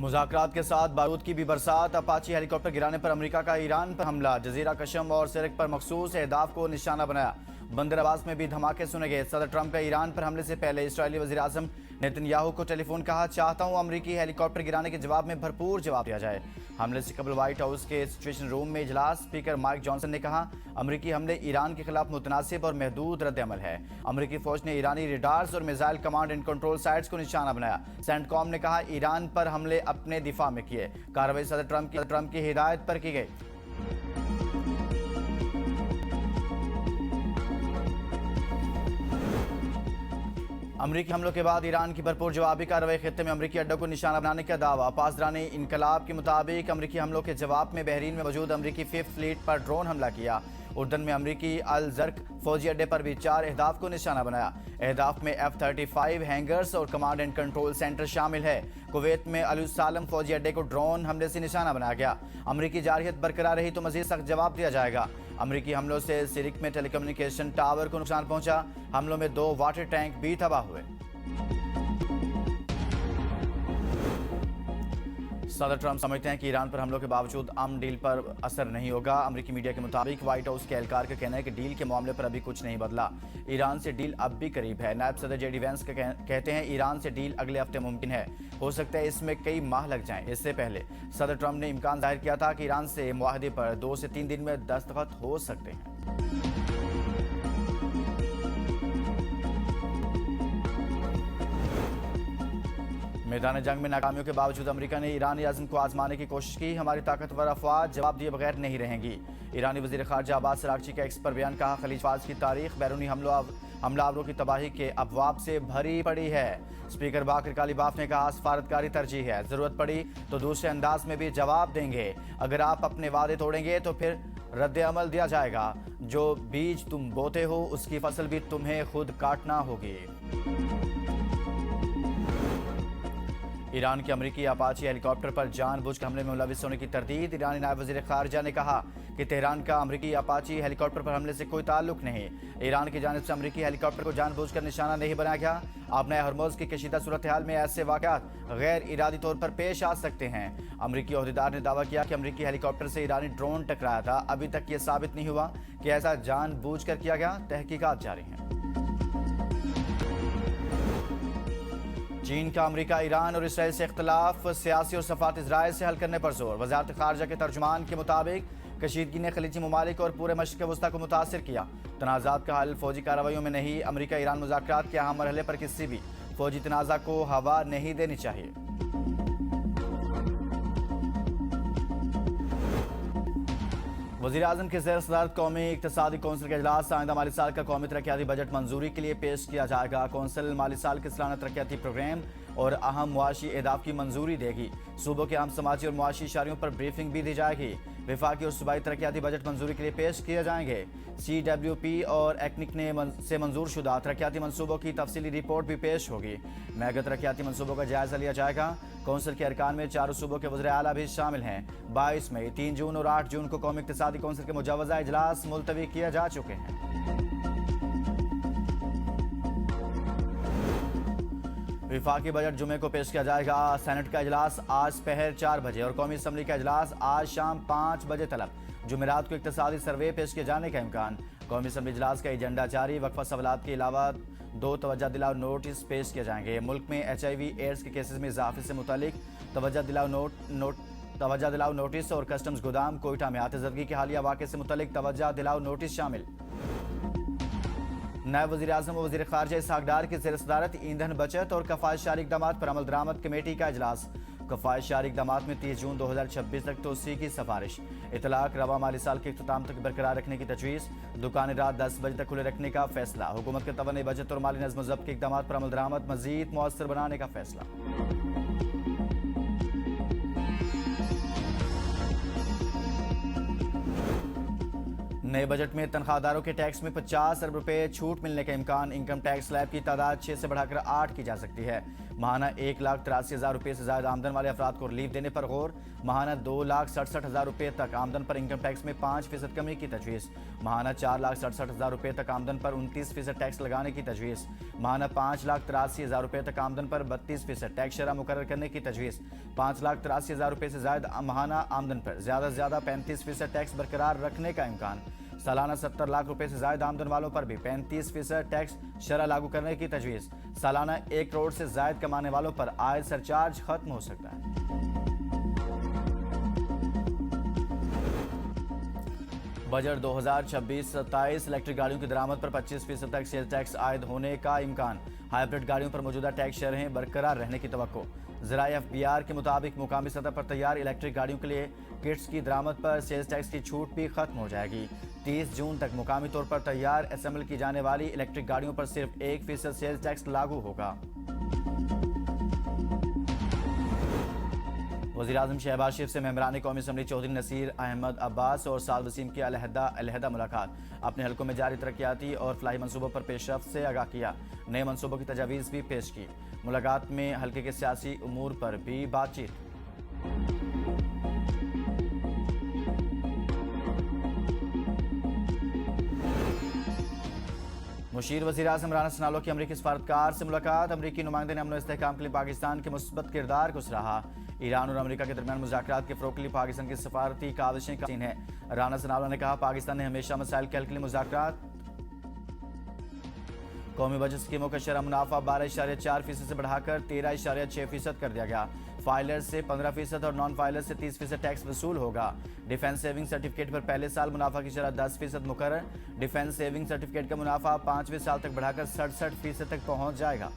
मुज़ाकरात के साथ बारूद की भी बरसात। अपाची हेलीकॉप्टर गिराने पर अमेरिका का ईरान पर हमला। जजीरा कशम और सिरक पर मखसूस अहदाफ को निशाना बनाया। बंदर अब्बास में भी धमाके सुने गए। सदर ट्रंप का ईरान पर हमले से पहले इस्राएली वज़ीर-ए-आज़म नेतन्याहू को टेलीफोन कहा, चाहता हूं अमरीकी हेलीकॉप्टर गिराने के जवाब में भरपूर जवाब दिया जाए। हमले से कबल व्हाइट हाउस के सिचुएशन रूम में इजलास। स्पीकर माइक जॉनसन ने कहा, अमरीकी हमले ईरान के खिलाफ मुतनासिब और महदूद रद्द-ए-अमल है। अमरीकी फौज ने ईरानी रेडार्स और missile command and control sites को निशाना बनाया। सेंटकॉम ने कहा, ईरान पर हमले अपने दिफा में किए। कार्रवाई सदर ट्रंप की हिदायत पर की गई। अमरीकी हमलों के बाद ईरान की भरपूर जवाबी कार्रवाई। खित्ते में अमरीकी अड्डों को निशाना बनाने का दावा। पासदाराने इनकलाब के मुताबिक अमरीकी हमलों के जवाब में बहरीन में मौजूद अमरीकी 5th फ्लीट पर ड्रोन हमला किया। उर्दन में अमरीकी अल जर्क फौजी अड्डे पर भी 4 अहदाफ को निशाना बनाया। अहदाफ में F-35 हैंगर्स और कमांड एंड कंट्रोल सेंटर शामिल है। कुवैत में अल सालम फौजी अड्डे को ड्रोन हमले से निशाना बनाया गया। अमरीकी जारहियत बरकरार रही तो मजीद सख्त जवाब दिया जाएगा। अमरीकी हमलों से सिरिक में टेलीकम्युनिकेशन टावर को नुकसान पहुंचा। हमलों में 2 वाटर टैंक भी तबाह हुए। सदर ट्रंप समझते हैं कि ईरान पर हमलों के बावजूद अमन डील पर असर नहीं होगा। अमरीकी मीडिया के मुताबिक व्हाइट हाउस के एहलकार का कहना है कि डील के मामले पर अभी कुछ नहीं बदला। ईरान से डील अब भी करीब है। नायब सदर जेडी वैंस कहते हैं, ईरान से डील अगले हफ्ते मुमकिन है। हो सकता है इसमें कई माह लग जाएं। इससे पहले सदर ट्रंप ने इम्कान जाहिर किया था कि ईरान से मुआहदे पर 2 से 3 दिन में दस्तखत हो सकते हैं। मैदान जंग में नाकामियों के बावजूद अमेरिका ने ईरानी आज़म को आजमाने की कोशिश की। हमारी ताकतवर अफवाज जवाब दिए बगैर नहीं रहेंगी। ईरानी वज़ीर ख़ारजा अब्बास अराग़ची का एक्स पर बयान। कहा, खलीज फ़ारस की तारीख बैरूनी हमलावरों की तबाही के अबवाब से भरी पड़ी है। स्पीकर बाकर कालीबाफ ने कहा, सफारतकारी तरजीह है, ज़रूरत पड़ी तो दूसरे अंदाज में भी जवाब देंगे। अगर आप अपने वादे तोड़ेंगे तो फिर रद्द-ए-अमल दिया जाएगा। जो बीज तुम बोते हो उसकी फसल भी तुम्हें खुद काटना होगी। ईरान के अमरीकी अपाची हेलीकॉप्टर पर जानबूझकर हमले में मुलविस होने की तरदीद। ईरानी नायब वज़ीर ख़ारजा ने कहा कि तेहरान का अमरीकी अपाची हेलीकॉप्टर पर हमले से कोई ताल्लुक नहीं। ईरान की जानिब से अमरीकी हेलीकॉप्टर को जानबूझकर निशाना नहीं बनाया गया। आपने हरमुज़ की कशीदा सूरत हाल में ऐसे वाक़यात गैर इरादी तौर पर पेश आ सकते हैं। अमरीकी ओहदेदार ने दावा किया कि अमरीकी हेलीकॉप्टर से ईरानी ड्रोन टकराया था। अभी तक ये साबित नहीं हुआ कि ऐसा जानबूझकर किया गया। तहकीकात जारी हैं। चीन का अमेरिका, ईरान और इसराइल से इख्तलाफ सियासी और सफारती ज़राए से हल करने पर जोर। वज़ारत ख़ारजा के तर्जुमान के मुताबिक कशीदगी ने खलीजी ममालिक और पूरे मशरिक़ वस्ता को मुतासिर किया। तनाज़ात का हल फौजी कार्रवाइयों में नहीं। अमेरिका ईरान मुज़ाकरात के अहम मरहले पर किसी भी फौजी तनाज़ा को हवा नहीं देनी चाहिए। वज़ीर-ए-आज़म के ज़ेर सदारत कौमी इक़्तिसादी कौंसिल का इजलास। आइंदा माली साल का कौमी तरक्याती बजट मंजूरी के लिए पेश किया जाएगा। कौंसिल माली साल के सालाना तरक्याती प्रोग्राम और अहम मुआशी अहदाफ की मंजूरी देगी। सूबों के अहम समाजी और मुआशी इशारियों पर ब्रीफिंग भी दी जाएगी। विफाकी और सूबाई तरक्याती बजट मंजूरी के लिए पेश किए जाएंगे। CWP और एक्निक ने से मंजूर शुदा तरक्याती मनसूबों की तफसीली रिपोर्ट भी पेश होगी। मेगा तरक्याती मनसूबों का जायजा लिया जाएगा। कौंसिल के अरकान में 4 सूबों के वज़ीर आला भी शामिल हैं। 22 मई, 3 जून और 8 जून को कौमी इक़्तिसादी कौंसिल के मुजव्वज़ा इजलास मुलतवी किए जा चुके हैं। विफाकी बजट जुमे को पेश किया जाएगा। सेनेट का इजलास आज पहर 4 बजे और कौमी असम्बली का इजलास आज शाम 5 बजे तलब। जुमेरात को इक़्तिसादी सर्वे पेश किए जाने का इम्कान। कौमी असम्बली इजलास का एजेंडा जारी। वक्फा सवालात के अलावा 2 तवज्जो दिलाओ नोटिस पेश किए जाएंगे। मुल्क में HIV एड्स के केसेस में इजाफे से मुतालिक तवज्जो दिलाओ नोटिस और कस्टम्स गोदाम कोयटा में आतिशदगी के हालिया वाक़े से मुतालिक तवज्जो दिलाओ नोटिस शामिल। नायब वज़ीर-ए-आज़म और वज़ीर ख़ारजा इसहाक़ डार की ज़ेर सदारत ईंधन बचत और कफ़ायतशारी इक़दामात पर अमल दरामद कमेटी का इजलास। कफ़ायतशारी इक़दामात में 30 जून 2026 तक तोसी की सिफारिश। इतलाक़ रवा माली साल के इख्तिताम तक बरकरार रखने की तजवीज़। दुकानें रात 10 बजे तक खुले रखने का फैसला। हुकूमत के तवन्नी बजट और माली नज़्म ज़ब्त के इक़दामात पर अमल दरामद मज़ीद मुअस्सर बनाने का फैसला। नए बजट में तनख्वाहदारों के टैक्स में 50 अरब रुपए छूट मिलने का इम्कान। इनकम टैक्स स्लैब की तादाद 6 से बढ़ाकर 8 की जा सकती है। महाना 1,83,000 रुपये से ज्यादा आमदन वाले अफराद को रिलीफ देने पर गौर। महाना 2,67,000 रुपये तक आमदन पर इनकम टैक्स में 5% कमी की तजवीज़। महाना 4,67,000 रुपये तक आमदन पर 29% टैक्स लगाने की तजवीज़। महाना 5,83,000 रुपये तक आमदन पर 32% टैक्स शरह मुकर्रर करने की तजवीज़। 5,83,000 रुपये से ज्यादा महाना आमदन पर ज़्यादा से ज़्यादा 35% टैक्स बरकरार रखने का इम्कान। सालाना 70 लाख रुपए से ज्यादा आमदन वालों पर भी 35% टैक्स शरह लागू करने की तजवीज़। सालाना 1 करोड़ से ज्यादा कमाने वालों पर आय सरचार्ज खत्म हो सकता है। बजट 2026-27 इलेक्ट्रिक गाड़ियों की दरामद पर 25% तक सेल टैक्स आयद होने का इम्कान। हाइब्रिड गाड़ियों पर मौजूदा टैक्स शरहें बरकरार रहने की तवक्को। ज़राए FBR के मुताबिक मुकामी सतह पर तैयार इलेक्ट्रिक गाड़ियों के लिए किट्स की दरामद पर सेल्स टैक्स की छूट भी खत्म हो जाएगी। 30 जून तक मुकामी तौर पर तैयार असेंबल की जाने वाली इलेक्ट्रिक गाड़ियों पर सिर्फ 1% सेल्स टैक्स लागू होगा। वज़ीर-ए-आज़म शहबाज शरीफ से मेंबरान कौमी असम्बली चौधरी नसीर अहमद अब्बास और साद वसीम की अलहदा मुलाकात। अपने हलकों में जारी तरक्याती और फलाही मनसूबों पर पेशरफ्त से आगाह किया। नए मनसूबों की तजावीज़ भी पेश की। मुलाकात में हल्के के सियासी उमूर पर भी बातचीत। मुशीर वज़ीर-ए-आज़म राना सनालो की अमरीकी सफारतकार से मुलाकात। अमरीकी नुमाइंदे ने अमन और इस्तेहकाम के लिए पाकिस्तान के मुस्बत किरदार को सराहा। ईरान और अमरीका के दरमियान मुज़ाकरात के फ़रोग़ के लिए पाकिस्तान की सफारती काविशें का है। राना सनालो ने कहा, पाकिस्तान ने हमेशा मसाइल के हल के लिए मुज़ाकरात। कौमी बजट स्कीमों का शरह मुनाफा 12.4% से बढ़ाकर 13.6% कर दिया गया। फाइलर से 15% और नॉन फाइलर से 30% टैक्स वसूल होगा। डिफेंस सेविंग सर्टिफिकेट पर पहले साल मुनाफा की शरह 10% मुकर्रर। डिफेंस सेविंग सर्टिफिकेट का मुनाफा 5वें साल तक बढ़ाकर 67% तक पहुंच जाएगा।